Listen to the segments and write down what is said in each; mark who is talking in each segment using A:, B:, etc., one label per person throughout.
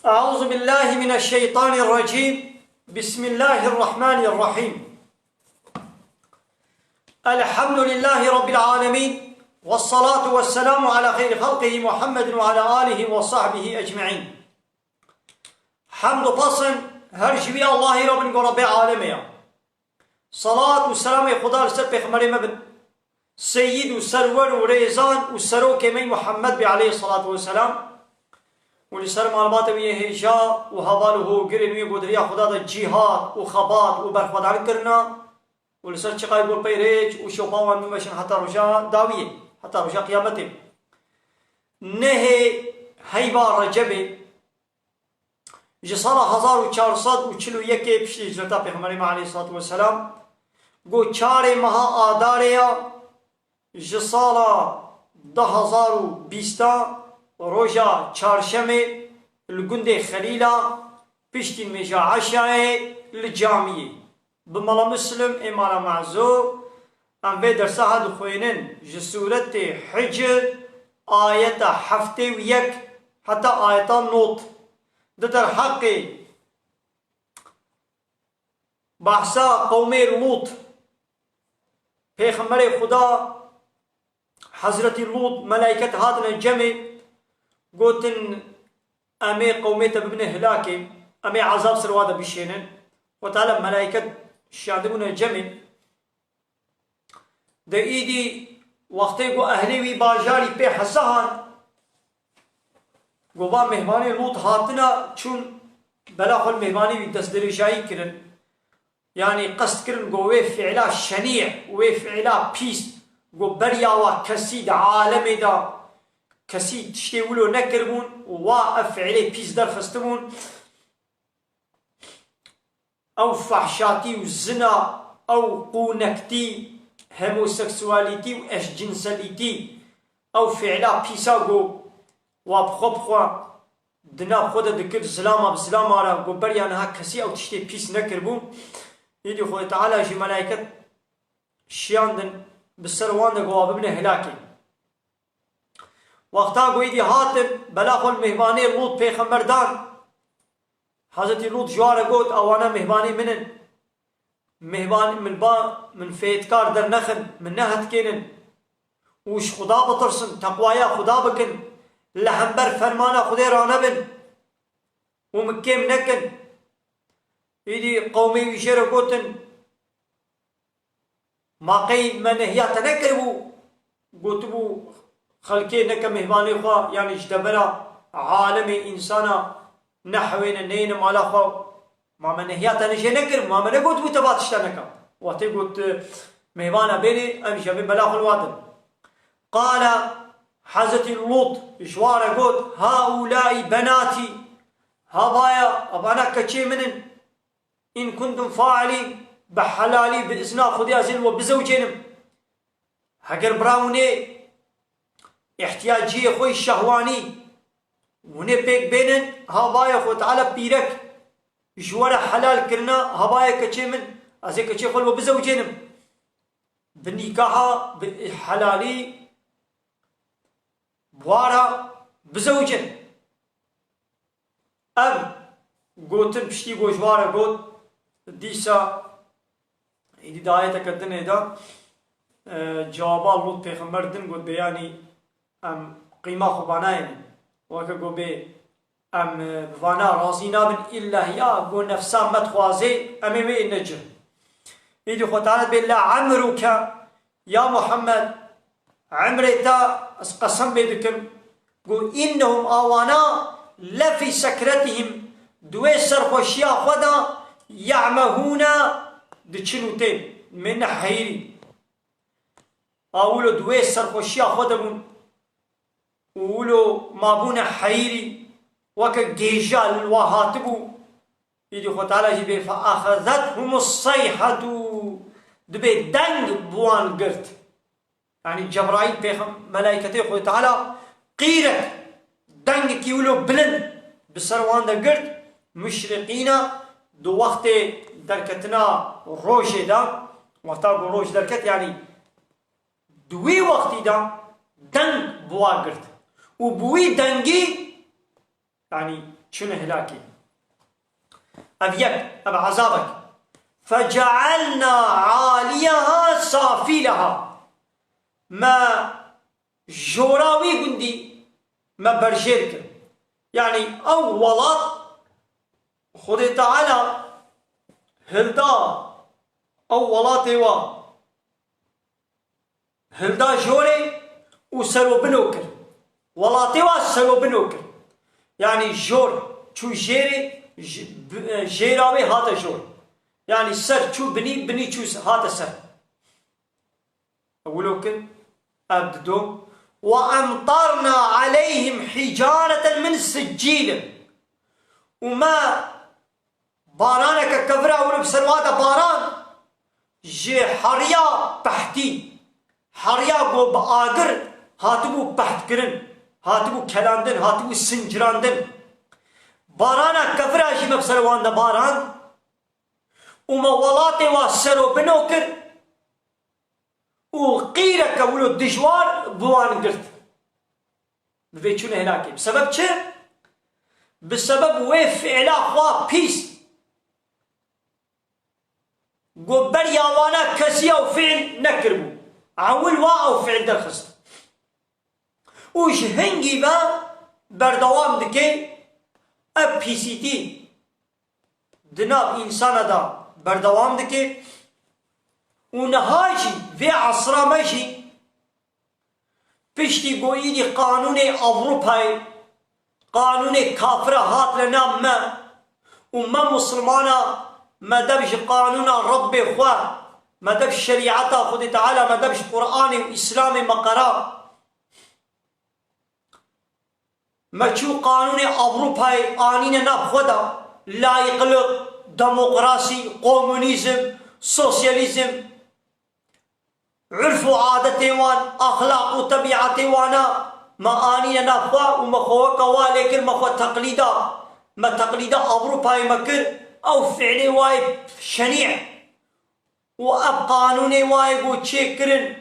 A: أعوذ بالله من الشيطان الرجيم. بسم الله الرحمن الرحيم. الحمد لله رب العالمين، والصلاة والسلام على خير خلقه محمد وعلى آله وصحبه أجمعين. حمد وفصل هر جبي الله رب العالمين. صلاة والسلام خدا لسر پیغمبر مبن سيد وسرور وريزان وسروك من محمد عليه الصلاة والسلام ولسر معلومات ويه هجا وحواله گرن ويه گودريا خدا دا جهاد وخبات وبرخوادان کرنا ولسر چقای گل پیریج وشوقاوان ممشن حتى رجاء داوية حتى رجاء قيامته نه هيبا رجبه جسال 1441 پشتی هجرتا پیغمبر علیه الصلاة والسلام گو 4 ماه آداریا جسال 2020 روژا چهارشنبه لگند خلیلا پشتی میجا عشای لجامیه بمالا مسلم امالا معزو ام به درسه ها دخوینن جسورت حجر آیت هفته و یک حتی آیت نوت در حق بحثا قوم لوط پیغمبر خدا حضرت لوط ملائکت هاتن جمع قوتن امي قوميته ببن هلاكي امي عذاب سرواده بشينن وتعالى ملائكه شادمون جمع ده ايدي وقتي قو اهلي وي باجاري بي حسهان قو با مهماني لوط هاتنا چون بلاخل مهماني وي دستدرشاي كرن يعني قصد كرن قو وي فعلا شنيع وي فعلا بيس قو بريا وكسيد عالمي دا كسي تشتي ولو نكربون وواقف عليه بيس در خستمون او فحشاتي وزنا او قونكتي هوموسكسواليتي واش جنساليتي او فعلا بيساغو وابخبخوا دنا خود دكر سلاما بسلاما را قبر انها كسي او تشتي بيس نكربون يدي خوي تعالى جي ملائكه شياندن بالسروان دغوا ابن هلاكي وقتا گویدی هاتم بلاخل مهمانی لوط پیغمبر دان حضرت لوط جوار گوت اوانا مهمانی منن مهمانی من فیتکار در نخن من نهت کنن وش خدا بطرسن تقوایا خدا بکن لهمبر فرمانا خدا رانا بن ومكيم نكن يدي قومي وشير گوتن ما قي من هيات نكربو گوتبو خلقي نك مهماني خوا يعني اجتبرا عالم انسانا نحوين نين مالا خوا ما من هيات نشي نكر ما من قلت بتبات اشتنك وقت قلت مهمانا بيني امشي من بلاخ الوادن قال حزت اللوط اشوار قلت هؤلاء بناتي هبايا ابانا كشي منن ان كنتم فاعلين بحلالي باذن خذي ازل وبزوجين هاجر براوني احتياجية خوي الشهواني ونبيك بينن هوايا خو تعالى بيرك جوارا حلال كرنا هوايا كشي من ازي كشي خلو بزوجينم بالنكاح حلالي بوارا بزوجن اب قوتن بشتي قو جوارا قوت ديسا ايدي دايتا كدن ايدا جوابا لوط پیغمبر دن قوت بياني ام قيمة خبانين وكا بي ام فانا راضي نابن إلا هي قو نفسا متخوازي امامي النجر يدي خو تعالى بالله عمرك يا محمد عمرتا قسم بيدكم قو إنهم آوانا لفي سكرتهم دوي سرخوشيا خدا يعمهون دچنوتين من حيري اولو دوي سرخوشيا خدا بون ولو مابونا حيري وكا جيجال الوهاتبو يدي خو تعالى جيبه فأخذتهم الصيحة دبي دنگ بوان قرت يعني جبرائيل ملائكته خو تعالى قيرت دنگ كي ولو بلند بسروان دا قرت مشرقين دو وقت دركتنا روش دا وقتا روش دركت يعني دوي وقت دا دنگ بوان قرت وبوي دنگي يعني شنو هلاكي أبيك أب عذابك فجعلنا عاليها سافلها ما جوراوي قندي ما برجيرك يعني أولات خذ تعالى هلدا أولاتي و هلدا جوري وسرو بنوكر ولاتي وسرو بنوكر يعني جور شو جيري جيراوي هذا جور يعني سر شو بني شو هذا سر أولوكر أبدو وأمطرنا عليهم حجارة من سجيل وما بارانك كفرا ولا بسرواده باران جي حريا بحتي حريا قو بآقر هاتبو بحت كرن هاتبو كلاندن هاتبو سنجراندن بارانا كفرا جي بسرواده باران وما ولاتي واسرو بنوكر وقيرك ولو دجوار بوان قرت بفيتشون هلاكي بسبب چه؟ بسبب ويف فعلا خواه بيس قبر ياوانا كسي او فعل نكربو عول وا او فعل درخست وش هنگي با بردوام دكي اب بي سي تي دناب انسان دا بردوام دكي ونهاجي في عصر مجي پشتی گویی قانون اوروپای قانون کافر هات لنا ما مسلمانا ما دبش قانون رب خواه ما دبش شريعته خود تعالى ما دبش قرآن اسلام مقرا ما شو قانون اوروپای آنين ناب خدا لا يقلق ديمقراطي كومونيزم سوسياليزم عرف وعادة وان أخلاق وطبيعة وانا ما آني نفوا وما خوا كوا لكن ما خوا تقليدا ما تقليدا أوروبا مكر أو فعل واي شنيع وأب قانون واي بو تشكرن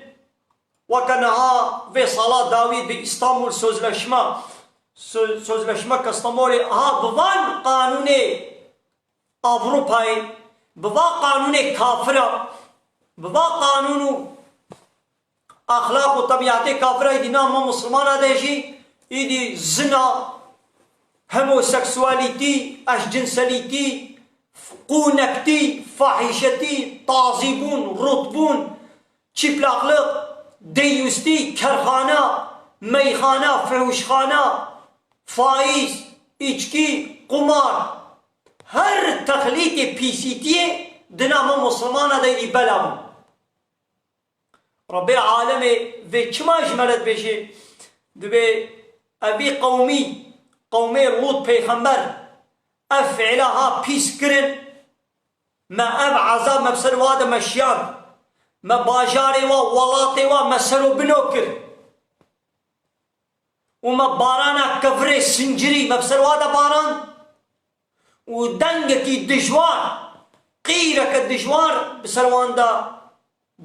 A: وكانها في صلاة داوود بإسطنبول سوزلشما كاستنبول بفان قانون أوروبا بفا قانون كافرة بفا قانون اخلاق و طبیعت کافره ایدی نام مسلمان دهشی ایدی زنا هموسکسوالیتی اشجنسلیتی قونکتی فاحشتی طازیبون رطبون چیپلاقلق دیوستی کرخانه میخانه فحوشخانه فائز اچکی قمار هر تخلیط پیسیتی دنام مسلمان دهیدی بلابون ربي عالمي في كما جملت بشي دبي أبي قومي لوط بيخمبر أفعلها بيسكرن ما أب عذاب مبسر وادا مشيان ما باجاري وولاتي ومسرو بنوكر وما بارانا كفري سنجري مبسر وادا باران ودنگكي دجوار قيرك الدجوار بسروان دا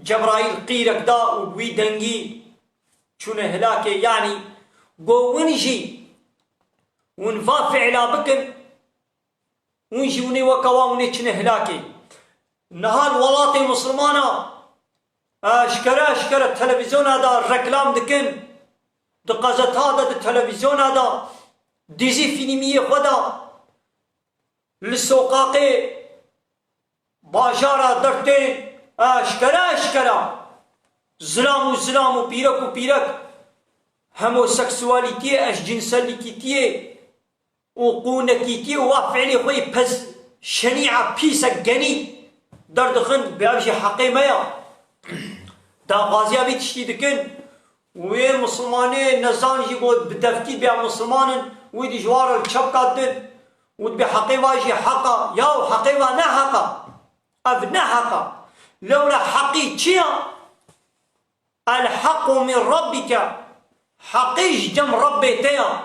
A: جبرائيل قيرك دا وبوي دنگي شون هلاكي يعني قو ونجي ونفا فعلا بكن ونجي وني وكوا وني شون هلاكي نهال ولاتي مسلمانا اشكرا التلفزيون هذا الركلام دكن دقازت هذا التلفزيون هذا ديزي فيلمية خدا للسوقاقي باجارة درتين اشكرا زلام و بيرك هموسكسواليتي اشجنساليتي وقونكيتي وفعلي خوي بس شنيعة بيسك جني دردخن بيابشي حقي ميا دا غازيا بيتشتي دكن وين مسلماني نزان يقول بدفتي بيا مسلمان ويدي جوار الشبكة دن ودبي حقي واجي حقا ياو حقي وانا حقا ابنا حقا لولا حقي تشيا الحق من ربك حقيش جم ربي تيا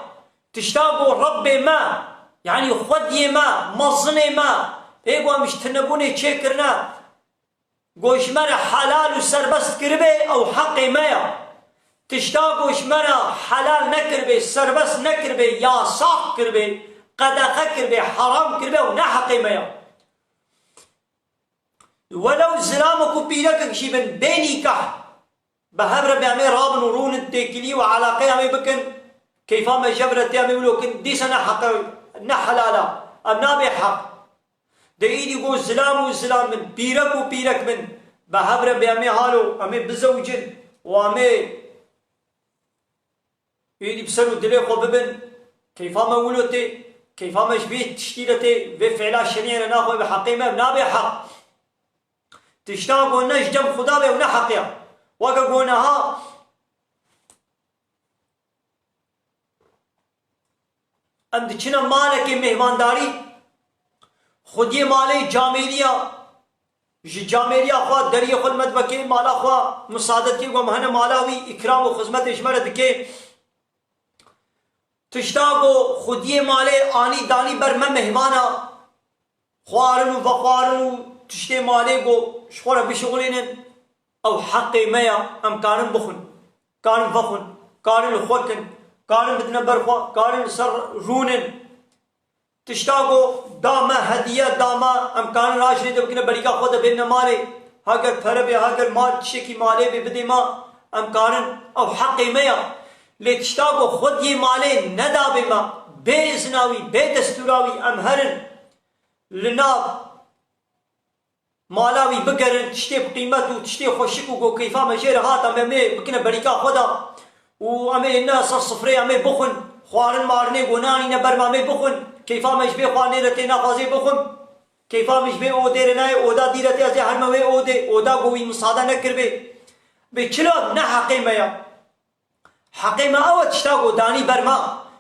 A: تشتاقوا ربي ما يعني خدي ما مصني ما ايقوا مش تنبوني تشكرنا قوش مرا حلال وسربست كربي او حقي مايا تشتاقوا مرا حلال نكربي سربست نكربي يا صاح كربي قداخه كربه حرام كربه و نحقي ميا ولو زلامك وبيلك شيبن بيني كح بهبر بيعمل رابن ورون التكلي وعلاقه عم بكن كيفما جبرت يعمل ولكن دي سنه حق نحلالا امنا بحق دايدي يقول زلام وزلام من بيرك وبيرك من بهبر بيعمل حالو امي بزوجن وامي يدي بسرو دلي خو ببن كيفما ولوتي كيفما جبيت تشتيلتي بفعلا شنيعنا ناخذ بحقيمه بنابي حق تشتاقوا نجدم خدا به ونحقيا وقونا ام دچنا مالك مهمانداری خودی مالی جامعیلیا جامعیلیا خوا دری خود مدبکی مالا خوا مساعدتی و مهنه مالاوی اکرام و خدمت اشمرد که تشتاقوا خودی مالی آنی دانی بر من مهمانا خوارن و وقارن و تشتي ماليكو شخورا بشغلين او حقي ميا ام كارن بخن كارن فخن كارن الخوكن كارن بدنبر خوا كارن سر رونن تشتاقو داما هدية داما ام كارن راشني دبكنا بريكا خود بين مالي هاگر فربي هاگر مال تشكي مالي ببدي ما ام كارن او حقي ميا لتشتاقو خود يه مالي ندا بما بإذناوي بدستوراوي ام هرن لناب مالاوي بقرن تشتي بقيمته تشتي خوشكو كيفا مجير هات امي بكنا بريكا خدا وامي الناس الصفري امي بخن خوارن مارني غناني نبر مامي بخن كيفا مجبي خواني رتينا قازي بخن كيفا مجبي او ديرناي اودا ديرتي ازي حرموي اودي اودا قوي مصادا نكربي بچلو نه حقيمه يا حقيمه او تشتاقو داني برما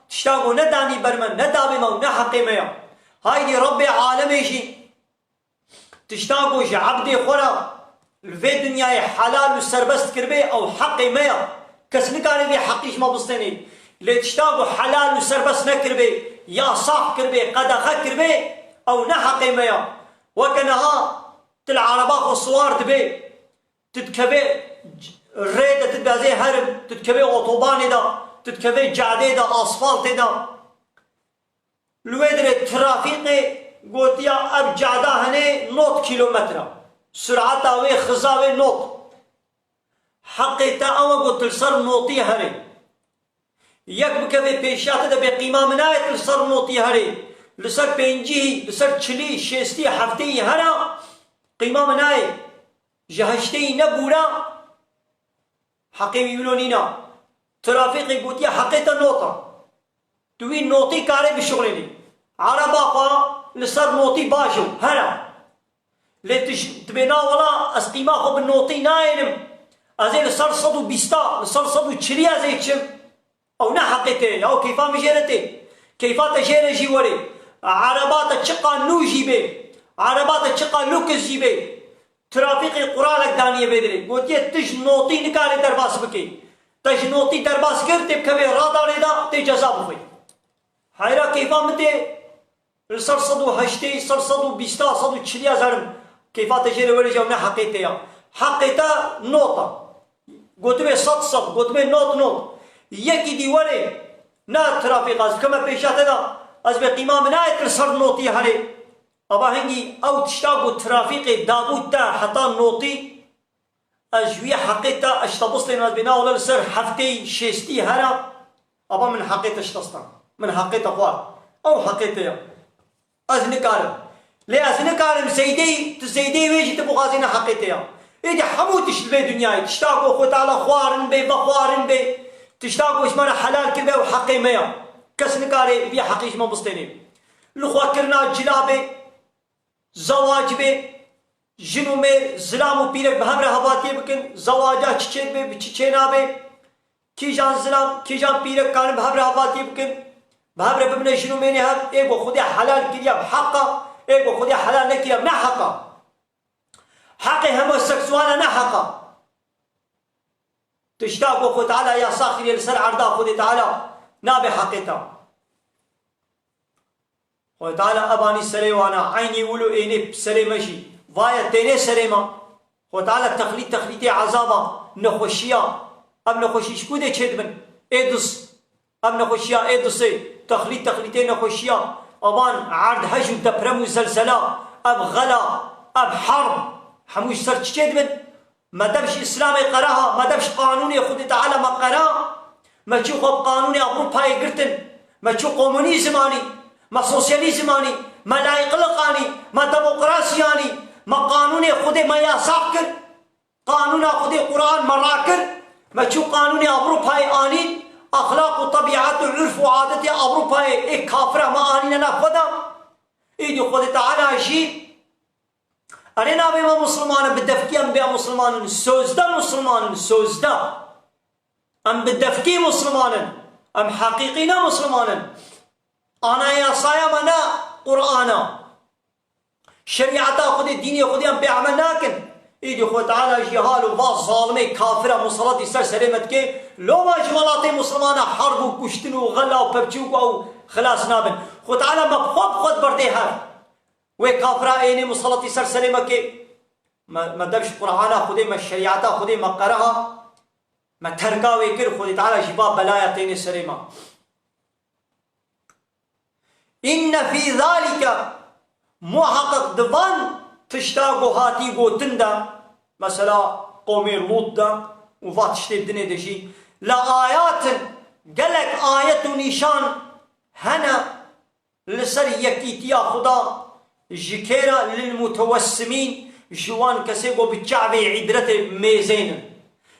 A: تشتاقو نداني برما ندابي ما نه حقيمه يا هايدي ربي عالمي شي تشتاقوا عبدي خورا في دنيا حلال وسربست كربي او حقي ميا كس نكاري في حقيش ما بستني اللي تشتاقوا حلال وسربست نكربي يا صاح كربي قدخه كربي او نحقي ميا وكنها تلعرباخ والصوار تبي تتكبي الريدة تبقى زي هرم تتكبي اوتوباني دا تتكبي جعدي دا اصفالت دا الويدر الترافيقي قلت يا اب جعده هني نوت كيلومتر سرعة اوي خزاوي نوت حقيتا او قلت لسر نوتي هري يك بكفي بيشات ده بقيمة منايت لسر نوتي هري لسر بينجي لسر چلي شيستي حفتي هرا قيمة منايت جهشتي نبورا حقيمي يقولونينا ترافيقي قلت يا حقيتا نوتا توي نوتي كاري بشغليني عربا خوا لسر نوتي باشو هنا ليتش تبينا ولا اسقيما خو بالنوتي نايلم ازي لسر صدو بيستا لسر صدو تشريا زي تشم او نحقتي او كيفا مجيرتي كيفا تجير جيوري عربات تشقا نوجي بي عربات تشقا لوكس جيبي ترافيقي قرالك دانيه بدري قلت تج نوتي نكاري درباس بكي تج نوتي درباس كرت بكبي راداري دا تي جزا بخي حيرا كيفا متي لسر صدو هشتي سر صدو بيستا صدو تشليا زرم كيفا تجير وري جاونا حقيقتها حقيقتا نوطة قلت بي صد قلت بي نوت يكي دي وري نا ترافيق از كما بيشات دا از بقيمة منايت لسر نوتي هري ابا هنگي او تشتاقو ترافيق دابوت تا حتى نوتي اجوية حقيقتا اشتبص لنا بنا ولا لسر حفتي شيستي هرا ابا من حقيقتا اشتصنا من حقيقتا خوار او حقيقتا از نكارم ليه از نكارم زيدي ويجي تبو غازينا حقيقتا ايدي حموتش البي دنياي تشتاقو خو تعالى خوارن بي بخوارن بي تشتاقو اشمانا حلال كربي وحقي ميا كس نكاري بي حقيش ما بستيني لخوا كرنا جلابي زواج بي جنو مي زلامو بيرك بهمره هباتي بكن زواجا چچين بي بچچينا بي كي جان زلام كي جان بيرك كان بهمره هباتي بكن بهمره ببنه جنو مي نهب ايگو خودي حلال كريا بحقا ايگو خودي حلال نكريا بنحقا حقي هموسكسوانا نحقا تشتاقو خو تعالى يا صاخري لسر عرضا خودي تعالى نابي حقيتا خو تعالى اباني سري وانا عيني ولو ايني بسري مشي وايا تيني سري ما خو تعالى تخليتي عذابا نخوشيا ام نخوشي شكو دي چد من ايدس ام نخوشيا ايدسي تخليتي نخوشيا أبان عرض هجو دبرم وزلزلة أب غلا أب حرب هموش سر چيد من ما دمش إسلام قراها ما دمش قانون خود تعالى ما قرا ما تشوف قانون أوروبا يقرتن ما تشوف كومونيزم آني ما سوسياليزم آني ما لايقلق آني ما ديمقراطية آني ما قانون خود ما يساكر قانون خود قرآن مراكر ما تشوف قانون أوروبا آني أخلاق وطبيعات وعرف وعادات أوروبا إيه كافرة ما آني نفذا إيدي خود تعالى شيء أرينا بما مسلمان بدفكي أم بها مسلمان سوزدا مسلمان سوزدا أم بدفكي مسلمان أم حقيقينا مسلمان أنا يا صايا منا قرآنا شريعة خود الدين خودي أم بعمل ناكن إيدي خود تعالى جهال وباص ظالمي كافرة مصلاتي سر سلامتك لو ما جمالاتي مسلمان حرب وكشتن وغلا وببجوك أو خلاص نابن خود تعالى مبخوب خود برديها وكافرة إني مصلاتي سر سلامتك ما دبش قرآن خودي ما الشريعة خودي ما قرأها ما تركا ويكر خود تعالى جباب بلايا تيني سلامة إن في ذلك محقق دوان تشتاقو هاتي قو تندا مثلا قومي لوط دا وفات تشتي الدنيا دشي لآيات قالك آية نشان هنا لسر يكيتيا خدا جكيرا للمتوسمين جوان كسيقو بتشعبي عبرة ميزين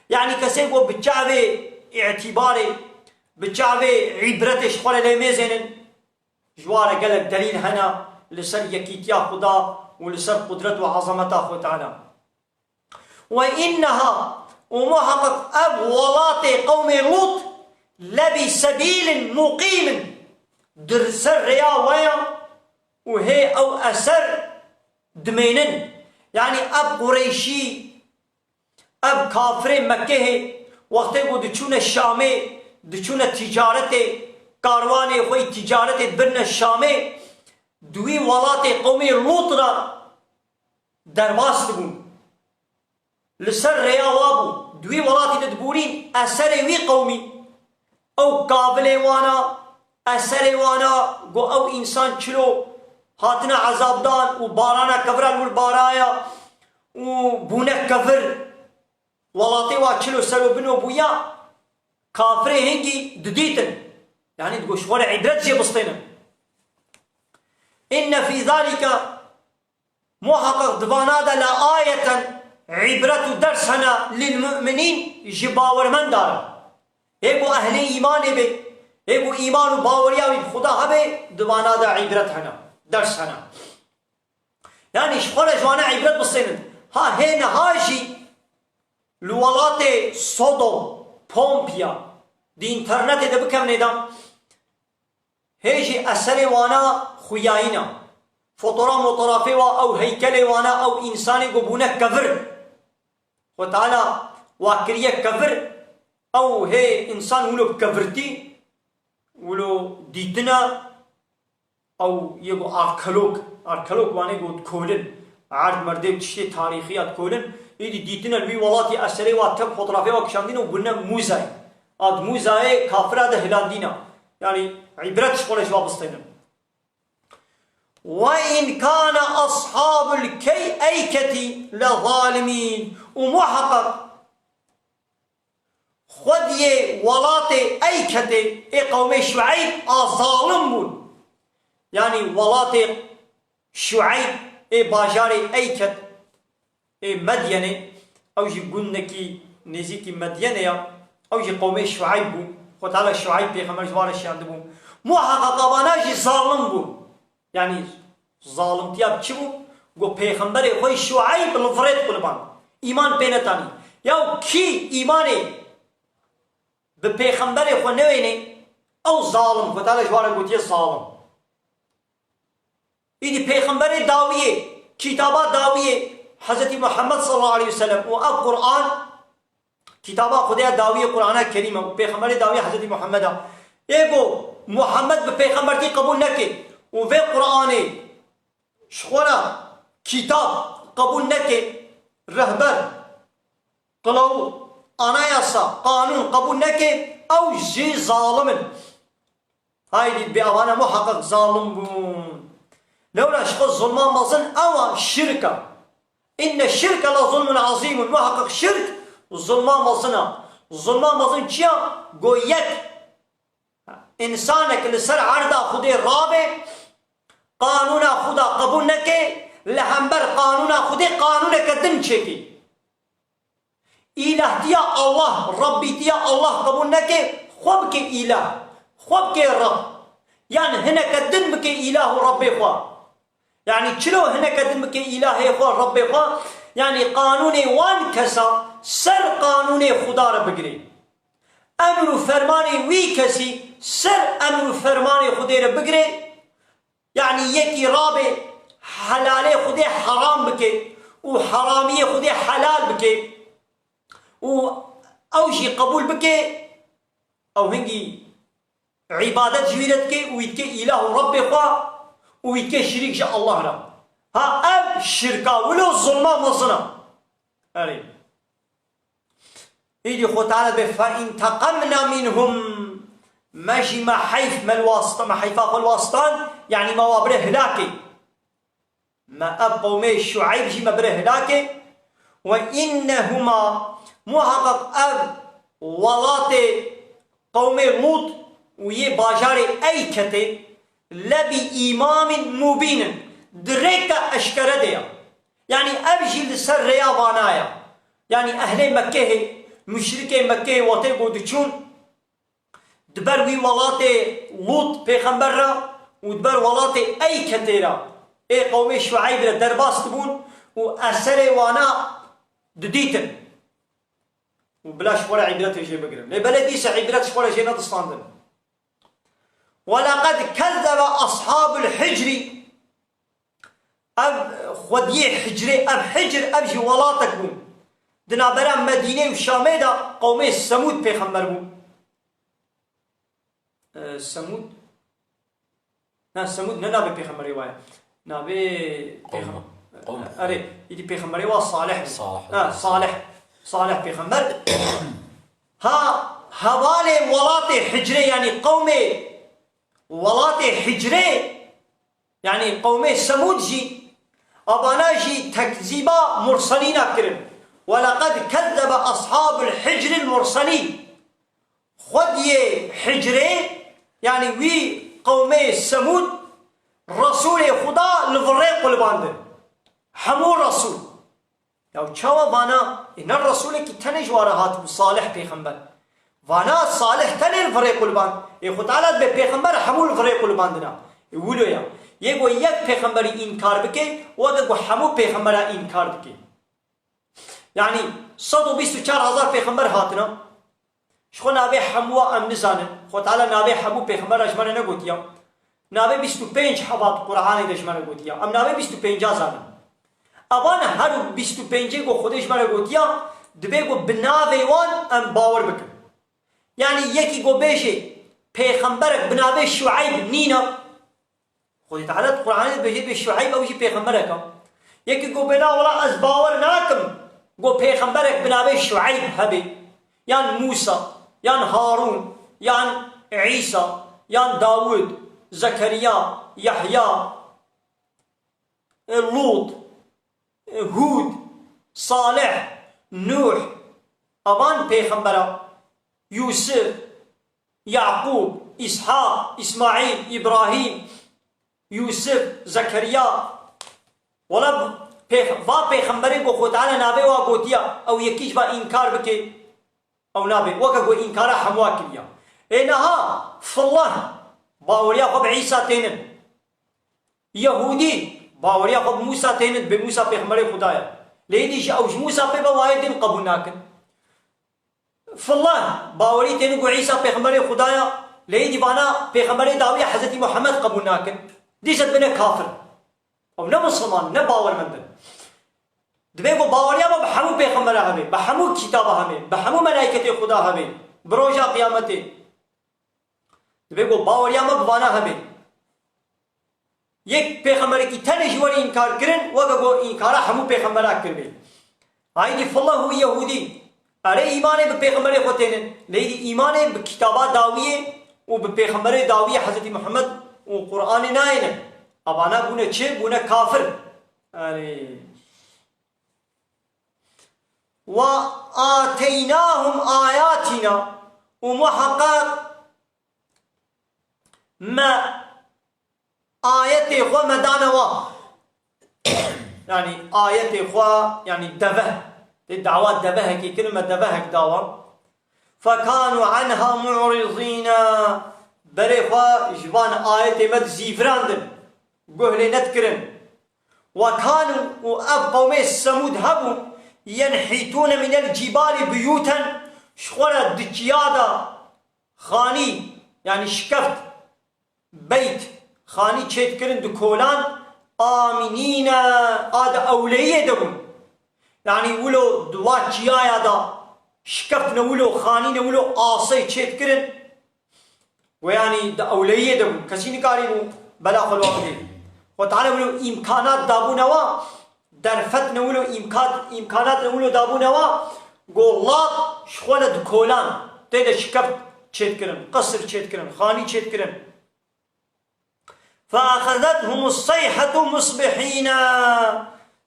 A: يعني كسيقو بتشعبي اعتباري بتشعبي عبرة شخوالي لميزين جوارا قالك دليل هنا لسر يكيتيا خدا ولسر قدرته وعظمته خو تعالى وإنها ومحقق أبولات قوم لوط لبسبيل مقيم درسر ريا ويا وهي أو أسر دمينن يعني أب قريشي أب كافر مكة وقت يقول دچون الشامي دچون التجارة كاروان خوي تجارة برن الشامي دوی ولات قومی لوط را درباست بون لسر رياوابو دوی ولاتی تدبورين اثر وی قومی او قابل وانا اثر وانا گو او انسان چلو هاتنا عذاب دان و بارانا كفر البارايا و بونه كفر ولاتی وا چلو سرو بنو بويا كافر هنگي دديتن يعني تقول شغل عبرت جي بسطينا إن في ذلك محقق دبانادا لآية عبرة درسنا للمؤمنين جباور من دار هيكو أهل إيمان بي هيكو إيمان وباوريا بخدا هبه دبانادا عبرتنا درسنا يعني شخونا جوانا عبرت بصينن ها هنا هاجي لولات صدوم بومبيا دي انترنت ده بكم ندام هيجي أسر وانا خوياينا فطرة مطرافة أو هيكل وانا أو إنساني قبونا كفر وتعالى واكرية كفر أو هي إنسان ولو بكفرتي ولو ديتنا أو يقو أركلوك وانا قد كولن عرض مرده بتشتي تاريخيات كولن يدي ديتنا البي والاتي أسري واتب فطرافة وكشاندين وبنا موزاي ad موزاي كافرة ده هلاندينا يعني عبرت شغل جواب استينا وإن كان أصحاب الأيكة لظالمين ومحقق خدي ولات أيكة قوم شعيب ظالمون يعني ولات شعيب باجار أيكة مدينة أو جبنكي نزيكي مدينة أو جي قوم شعيب وتعالى شعيب بيغمر جوار الشياندبو محقق باناجي ظالم بو يعني ظالم تياب چبو گو پیغمبر خوی شعیب لفرید قلبان ایمان بینتانی یا کی ایمانی به پیغمبر خو نوینه او ظالم خو تعالی جوار گوتی ظالم ایدی پیغمبر داویه کتابا داویه حضرت محمد صلی الله علیه وسلم و اب قرآن کتابا خدا داویه قرآن کریمه و پیغمبر داویه حضرت محمد ایگو محمد به پیغمبرتی قبول نکه و في قرآن شخورا كتاب قبول نكي رهبر قلو أنا يسا قانون قبول نكي أو جي ظالم هايدي بأوانا محقق ظالم بون لولا شخص ظلمان مظن أو شركة إن الشرك لظلم عظيم محقق شرك ظلمان مظنة ظلمان مظن چيا گو يك إنسانك لسر عرض خودي رابع قانون خدا قبول نكي لهمبر قانون خودي قانونك دن چكي إله ديا الله ربي ديا الله قبول نكي خوب كي إله خوب كي رب يعني هناك دن بكي إله ربي خواه يعني شلو هناك دن بكي إله خواه ربي خواه يعني قانوني وان كسا سر قانوني خدا را بگري امر و فرماني وي كسي سر امر و فرماني خدا را بگري يعني يكي رابي حلالي خدا حرام بكي و حرامي خدا حلال بكي و اوشي قبول بكي او هنگي عبادت جويرت كي ويتكي اله ربي خواه ويتكي شريك شاء الله را ها اب شركا ولو الظلمة مصنع اري يجي خو تعالى فإن تقمنا منهم ماشي ما حيف ما الواسطة ما حيفاق الواسطان يعني ما وابره هلاكي ما أب قومي شعيب جي ما بره هلاكي وإنهما محقق أب ولاتي قومي لوط ويه باجاري أيكتي لبي إمام مبين دريكا أشكره ديا يعني أبجي لسر ريا وانايا يعني أهل مكة مشركي مكة واتي بودچون دبروي ولاتي لوط پیغمبر را ودبر ولاتي أي كتيرا اي قومي شعيب را درباس تبون وأسر وانا دديتن وبلاش ولا عبرات شيء بقرن لبلديس عبرات ولا شيء نتصاندن ولقد كذب أصحاب الحجر أب خودية حجري أب حجر أبجي ولاتك بون دنابرا مدينة وشامي دا قومي سمود پیغمبر بون سمود نا سمود نابي پیغمبر رواية نابي پیغمبر أري يدي پیغمبر رواية صالح صالح پیغمبر ها حوالي ولاتي حجري يعني قومي ولاتي حجري يعني قومي سمود جي أبانا جي تكذيبا مرسلين أكرم ولقد كذب أصحاب الحجر المرسلين خدي حجري يعني وي قومي سمود رسول خدا لفريق الباندن حمو رسول يعني چاوا وانا إن الرسول كي تنج وارهات صالح پیغمبر وانا صالح تنه الفريق الباند إيه خدا تعالى بپیغمبر حمو الفريق الباندنا يقولوا يا يگو یک پیغمبری انکار بکه و دگو حمو پیغمبر انکار بکه يعني 124,000 پیغمبر هاتنا شخو نابه حمو ام نزانن خو تعالی نابه حمو پیغمبر اجمانه نگوتیا نابه 25 حبات قرآن دجمانه گوتیا ام نابه 25 زانن ابان هر 25 گو خودش مانه گوتیا دبه گو بنابه وان ام باور بکن يعني يكي گو بيجي پیغمبرك بنابه شعيب نينا خودی تعالی قرآن بيجي بشعيب او جي پیغمبرك يكي گو بنا ولا از باور ناكم گو پیغمبرك بنابه شعيب هبي يعني موسى يعني هارون يعني عيسى يعني داود زكريا يحيى لوط هود صالح نوح ابان پیغمبرا يوسف يعقوب اسحاق اسماعيل ابراهيم يوسف زكريا ولا با پیغمبری کو خود تعالی نابه وا گوتیا او یکیش با انکار بکه او نابه وکا گو انکار حموا کیا اینها فالله باوریا خب عیسی تینن یهودی باوریا خب موسی تینن به موسی پیغمبر خدایا لیدیش اوش موسی په بوایدین قبول ناکن فالله باوری تینن گو عیسی پیغمبر خدایا لیدی بانا پیغمبر داوی حضرت محمد قبول ناکن دیشت بنا کافر او نه مسلمان نه باورمند دبی گو باوریا با بحمو پیغمبر همه بحمو کتاب همه بحمو ملائکت خدا همه بروجا قیامت دبی گو باوریا ما بوانا همه یک پیغمبر کی تنه جوری انکار کرن و گو انکار همو پیغمبر کربی هایدی فالله هو یهودی اره ایمان به پیغمبر خودتن لیدی ایمان به کتابات داویه وببيغمبري داوية حضرت محمد وقرآن ناينة أبانا بونا چه بونا كافر وآتيناهم آياتنا ومحقق ما آية إخوة مدانوا يعني آية إخوة يعني دفه الدعوات دفه كي كلمة دفه دعوة فكانوا عنها معرضين بريخوا جبان آية مد زيفراندن قهل نذكرن وكانوا وأب قومي السمود هبوا ينحتون من الجبال بيوتا شخورة دجيادة خاني يعني شكفت بيت خاني تشيت كرن دكولان آمنين آد أولية دبون يعني ولو دوات جيايا دا شكفتنا ولو خانين ولو آصي تشيت كرن ويعني دا أولية دبون كسيني كارينو بلا خلوة دي وتعالى ولو إمكانات دابونوا درفتنا ولو إمكانات ولو دابونوا قولات شخولة دكولان تيدا شكفت تشيت كرن قصر تشيت كرن خاني تشيت كرن فأخذتهم الصيحة مصبحين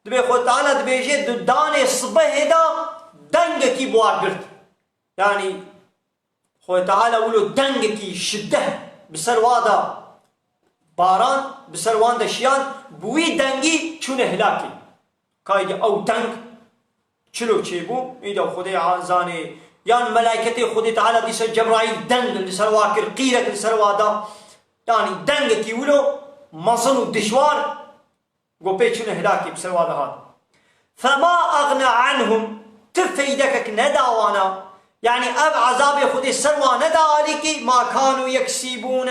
A: دبي خو تعالى دبي جي داني الصبح دا دنگكي بواقرت يعني خو تعالى ولو دنگكي شده بسروادا باران بسروان دشيان بوي دنگي چون هلاكي كايد او دنگ چلو چيبو ايدا خدي عزاني يعني ملائكتي خدي تعالى ديس جبرائيل دنگ لسرواكر قيرك لسروادا يعني دنگكي ولو مصن ودشوار قو بيچون هلاكي بسروادا هذا فما اغنى عنهم تفيدك نداوانا يعني اب عذاب خدي سروا ندا عليكي ما كانوا يكسبون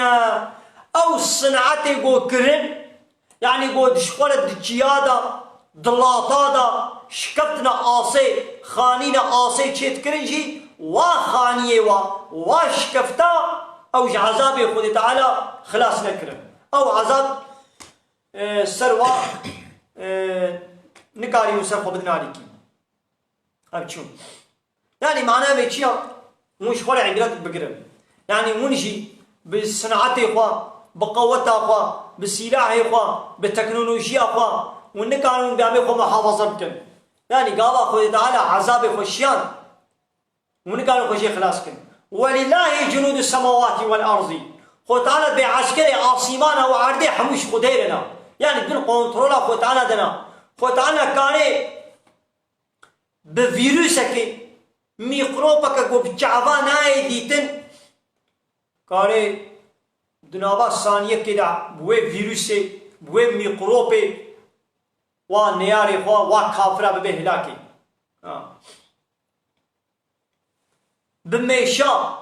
A: او صنعتي قو كرن يعني قو دشخولة دجيادة دلاطادة شكفتنا آسي خانينا آسي تشيت كرنجي وخانية وشكفتا او عذاب خدي تعالى خلاص نكرن او عذاب سروا نكاري وسرخو بدنا عليكي هاي شو يعني معناه بيتشيا مش خلع عبرات بقرب يعني منجي بالصناعات اخوا بقوتها اخوا بالسلاح اخوا بالتكنولوجيا اخوا ونكانوا بيعمل اخوا محافظه بكن يعني قال اخو تعالى عذاب خشيان ونكانوا خشي خلاص كن ولله جنود السماوات والارض خو تعالى بعسكري عاصمان وعرضي حموش خديرنا يعني بدون كنترول خو تعالى دنا خو تعالى كان بفيروسك ميكروبك قو بجعبان هاي ديتن كاري دنابا ثانية كده بوي فيروسي بوي ميكروبي ونياري خوا وكافرة ببهلاكي بميشا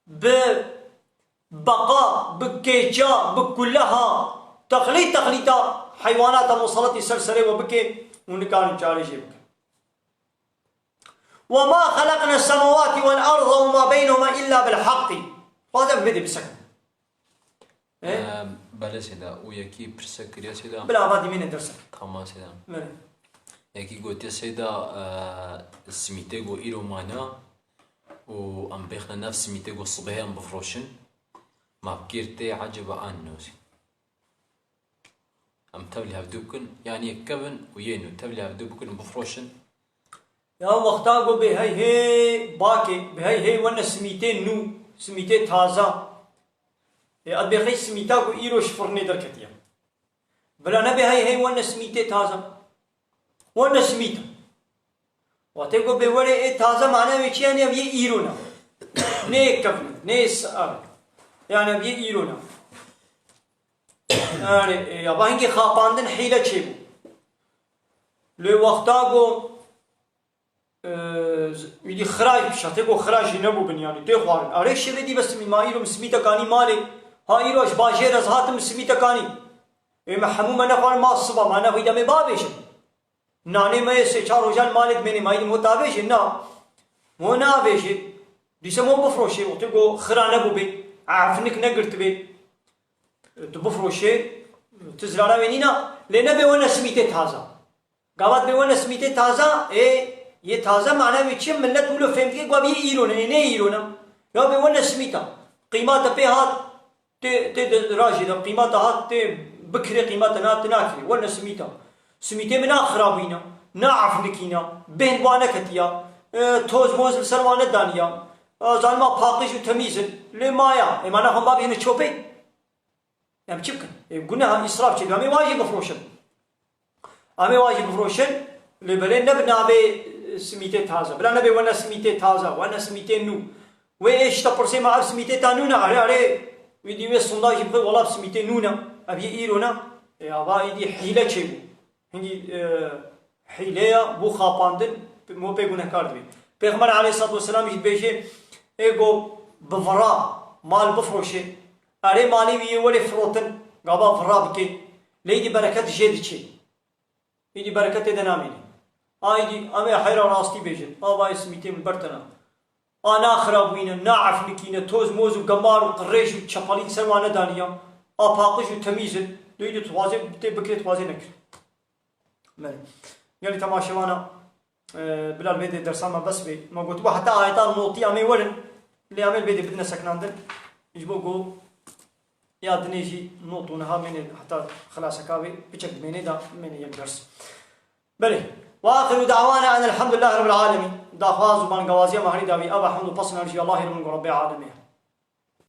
A: ببقاء بكيجا بكلها تخليطا حيوانات الموصلات السلسلة وبكي ونكان جاري جيبك وما خلقنا السماوات والأرض وما بينهما إلا بالحق هذا بدي بسك
B: بله سيدا وياكي برسكريا سيدا
A: بلا ما دي مين درسك
B: تمام سيدا ياكي قلت سيدا سميتيغو إيرومانا و أم بيخنا نفس سميتيغو الصبح أم بفروشن ما بكيرتي عجب عنوسي أم تبلي هفدوكن يعني كفن وينو تبلي هفدوكن بفروشن
A: يا وقتاغو بهاي باكي بهاي وانا سميتين نو سميتين تازا أدبي سميتاغو إيروش فرني دركتيا بلا نبي هاي وانا سميتين تازا وانا سميتا واتيغو بوري اي تازا معناه ويشي يعني ابي إيرونا ني كفن ني سأل يعني ابي إيرونا يعني يا باهنكي خاپاندن حيلة چيبو لو وقتاغو میدی خراج بشه تگو خراجی نبود بنیانی توی خوارن آره شویدی بس مایلو مسمیت کانی مالی ها ایروش باجر از هات مسمیت کانی ایم حموم نخوان ما صبح ما نخویدم بابش نانی ما سه چهار روزان مالک منی مایل متابش نه مو نابش دیسه مو بفروشه و تگو خرا نبود بی عفنک نگرت بی تو بفروشه تزرعه ونینا لنه به ون سمیت تازه قوات به ون سمیت تازه ये ताज़ा माना विचय मिलत बोलो फेम के को अब ये ईरो ने इरोना या बे वन स्मिता قيمات بيهات ت راجدة قيمات هات ت بكري قيمات نات ناكري ولا سميته من آخرابينا نعرف نكينا بين وانا كتيا توز موز سلمان الدانيا زالما باقيش وتمييز لما يا إما أنا هم بابي هنا تشوبي يعني بتشكل قلنا إسراف كذا أمي واجب مفروشن أمي واجب مفروشن لبلين نبنا به سميته تازة بلا نبي وانا سميته تازة وانا سميته نو وإيش تبرسي مع سميته تانونا عليه ويدي ويا الصنداق يبغى والله سميته نونا أبي إيرونا يا با يدي حيلة شيء هندي حيلة بو خاباندن مو بيقولنا كاردبي بيغمر عليه الصلاة والسلام يجد بيجي إيجو بفرا مال بفروشي أري مالي ويه ولي فروتن قابا فرا بكي ليدي بركة جيد شيء يدي بركة دناميني يدي أمي حيرا راستي بيجي باي سميته من برتنا أنا خرابوينا نعرف نكينا توز موز وقمار وقريش وشفالين سروانا دانيا باقش وتمييزن ليدي توازي بكري توازي نكر يعني تماشوانا بلال بيدي درسان ما بس بي ما قلت حتى آيتان نوتي أمي ولن اللي عمل بيدي بدنا سكناندن يجبو قو يا دنيجي نوتونها من حتى خلاص كابي بشكل مني دا مني يدرس بلي واخر دعوانا ان الحمد لله رب العالمين دا فاز وبان قوازيه مهري داوي ابا حمد وبصنا رجي الله رب العالمين